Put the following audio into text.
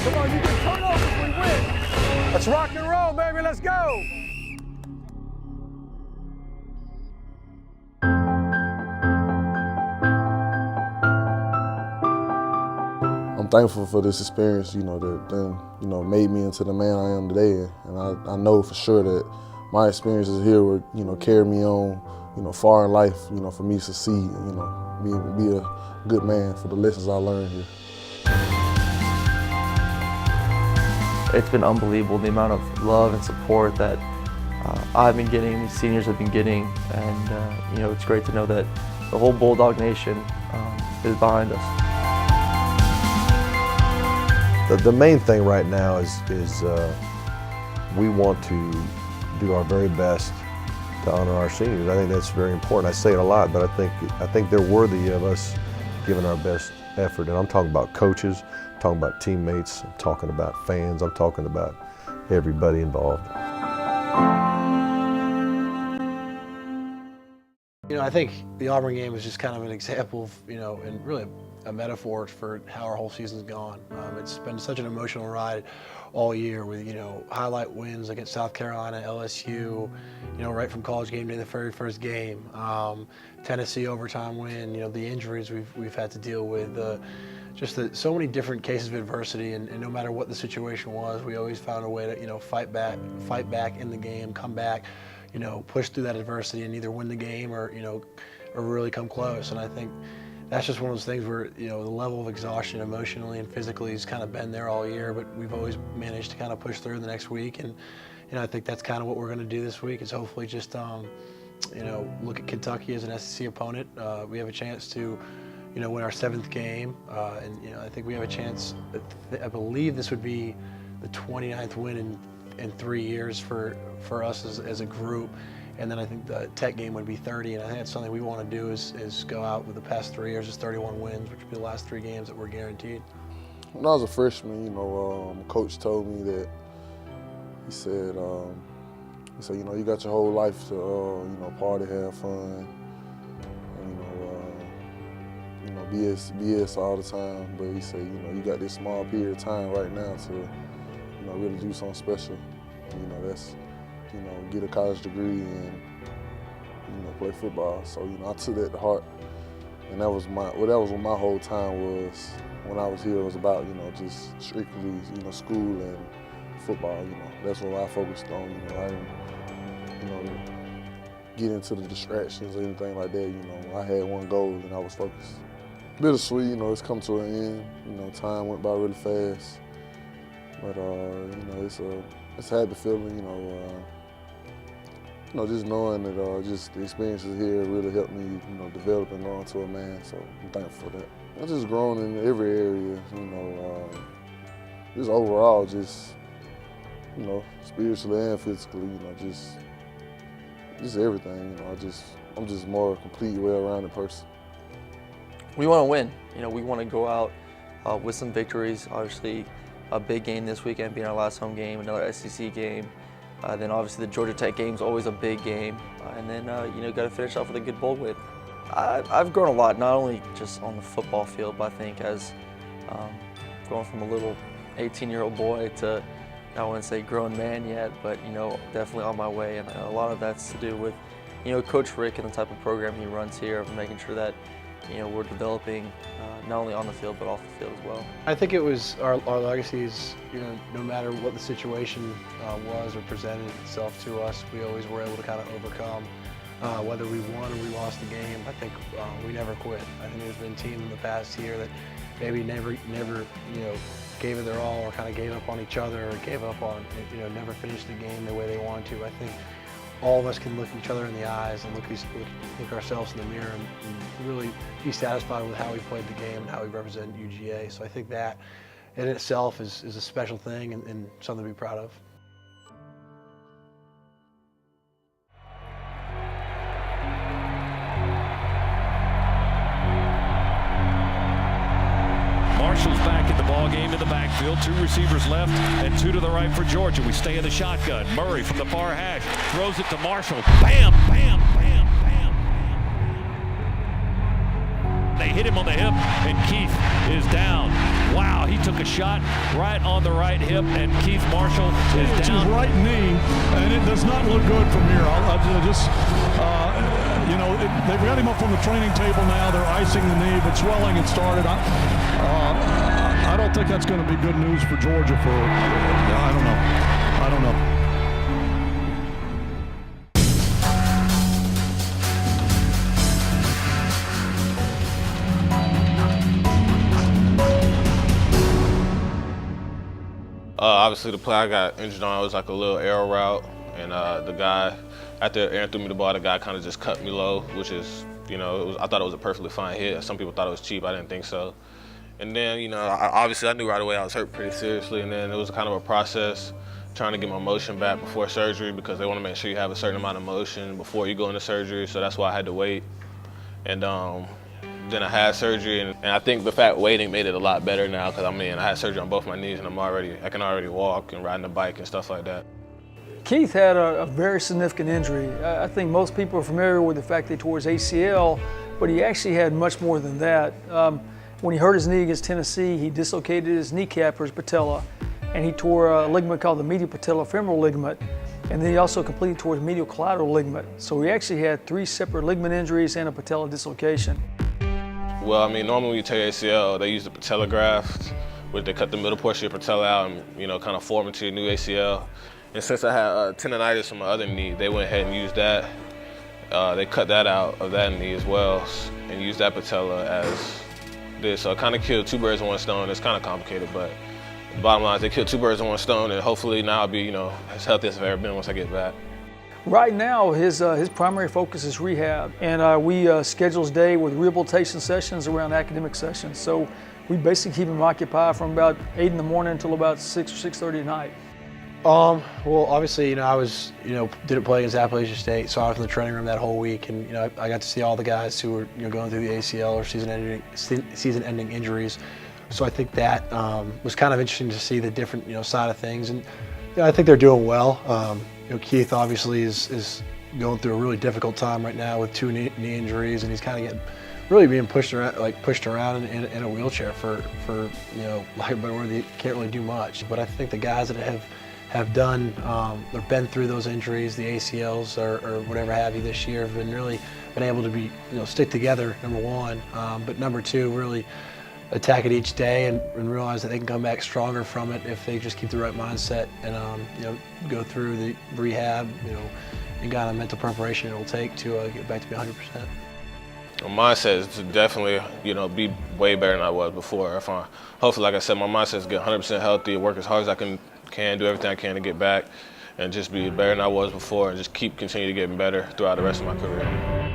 Come on, you can turn over if we win. Let's rock and roll, baby. Let's go. I'm thankful for this experience, that then, made me into the man I am today. And I know for sure that my experiences here would, carry me on, far in life, for me to succeed, be a good man for the lessons I learned here. It's been unbelievable, the amount of love and support that I've been getting, these seniors have been getting, and it's great to know that the whole Bulldog Nation is behind us. The main thing right now is we want to do our very best to honor our seniors. I think that's very important. I say it a lot, but I think they're worthy of us giving our best effort. And I'm talking about coaches, I'm talking about teammates, I'm talking about fans, I'm talking about everybody involved. I think the Auburn game is just kind of an example of, and really a metaphor for how our whole season's gone. It's been such an emotional ride all year with, highlight wins against South Carolina, LSU, right from college game day, the very first game. Tennessee overtime win, the injuries we've had to deal with, so many different cases of adversity, and no matter what the situation was, we always found a way to, fight back in the game, come back, push through that adversity and either win the game or really come close. And I think that's just one of those things where, the level of exhaustion emotionally and physically has kind of been there all year, but we've always managed to kind of push through the next week. And, I think that's kind of what we're going to do this week is hopefully just, look at Kentucky as an SEC opponent. We have a chance to, win our 7th game. And, I think we have a chance, I believe this would be the 29th win in 3 years for us as a group. And then I think the Tech game would be 30, and I think that's something we want to do is go out with the past 3 years, is 31 wins, which would be the last 3 games that we're guaranteed. When I was a freshman, Coach told me that, he said, you got your whole life to, party, have fun, BS all the time. But he said, you got this small period of time right now to, really do something special. That's, get a college degree and, play football. So, I took that to heart. And that was what my whole time was when I was here. It was about, just strictly, school and football, That's what I focused on, I didn't, get into the distractions or anything like that, I had one goal and I was focused. Bittersweet, it's come to an end, time went by really fast. But, it's a happy feeling, just knowing that just the experiences here really helped me, develop and grow into a man, so I'm thankful for that. I've just grown in every area, just overall, spiritually and physically, just everything, I'm just more a complete, well-rounded person. We want to win. We want to go out with some victories. Obviously, a big game this weekend being our last home game, another SEC game. Then obviously the Georgia Tech game is always a big game. And then, got to finish off with a good bowl win. I've grown a lot, not only just on the football field, but I think as going from a little 18-year-old boy to, I wouldn't say grown man yet, but, definitely on my way. And a lot of that's to do with, Coach Richt and the type of program he runs here, making sure that, we're developing not only on the field, but off the field as well. I think it was our legacy is, no matter what the situation was or presented itself to us, we always were able to kind of overcome. Whether we won or we lost the game, I think we never quit. I think there's been teams in the past year that maybe never, gave it their all or kind of gave up on each other or gave up on, never finished the game the way they wanted to. I think all of us can look each other in the eyes and look ourselves in the mirror and really be satisfied with how we played the game and how we represent UGA. So I think that in itself is a special thing and something to be proud of. Marshall's back in the ball game in the backfield. 2 receivers left and 2 to the right for Georgia. We stay in the shotgun. Murray from the far hash throws it to Marshall. Bam, bam, bam, bam, bam. They hit him on the hip, and Keith is down. Wow, he took a shot right on the right hip, and Keith Marshall is It's his down. right knee, and it does not look good from here. They've got him up on the training table now. They're icing the knee, but swelling had started. I don't think that's going to be good news for Georgia. I don't know. Obviously, the play I got injured on was like a little arrow route, and the guy, after Aaron threw me the ball, the guy kind of just cut me low, which is, I thought it was a perfectly fine hit. Some people thought it was cheap. I didn't think so. And then, obviously I knew right away I was hurt pretty seriously, and then it was kind of a process trying to get my motion back before surgery, because they want to make sure you have a certain amount of motion before you go into surgery, so that's why I had to wait. And then I had surgery, and I think the fact waiting made it a lot better now, because I had surgery on both my knees, and I can already walk and ride the bike and stuff like that. Keith had a very significant injury. I think most people are familiar with the fact that he tore his ACL, but he actually had much more than that. When he hurt his knee against Tennessee, he dislocated his kneecap or his patella, and he tore a ligament called the medial patellofemoral ligament, and then he also completely tore his medial collateral ligament. So he actually had 3 separate ligament injuries and a patella dislocation. Well, normally when you tear your ACL, they use the patella graft, which they cut the middle portion of your patella out and, kind of form into your new ACL. And since I had tendonitis from my other knee, they went ahead and used that. They cut that out of that knee as well and used that patella as this. So it kind of killed 2 birds with 1 stone. It's kind of complicated, but the bottom line is they killed 2 birds with 1 stone, and hopefully now I'll be, as healthy as I've ever been once I get back. Right now, his primary focus is rehab, and we schedule his day with rehabilitation sessions around academic sessions. So we basically keep him occupied from about 8 in the morning until about 6 or 6:30 at night. Well, obviously, I was, didn't play against Appalachian State, so I was in the training room that whole week, and I got to see all the guys who were, going through the ACL or season-ending injuries. So I think that was kind of interesting to see the different, side of things, and I think they're doing well. Keith obviously is going through a really difficult time right now with 2 knee injuries, and he's kind of really being pushed around in a wheelchair for lack of a better word, he can't really do much. But I think the guys that have done, they've been through those injuries, the ACLs or whatever have you this year, have been able to stick together, number 1, but number 2, really attack it each day and realize that they can come back stronger from it if they just keep the right mindset and go through the rehab, and kind of mental preparation it will take to get back to be 100%. My mindset is to definitely, be way better than I was before. Hopefully, like I said, my mindset is to get 100% healthy, work as hard as I can do everything I can to get back, and just be better than I was before, and just continue to get better throughout the rest of my career.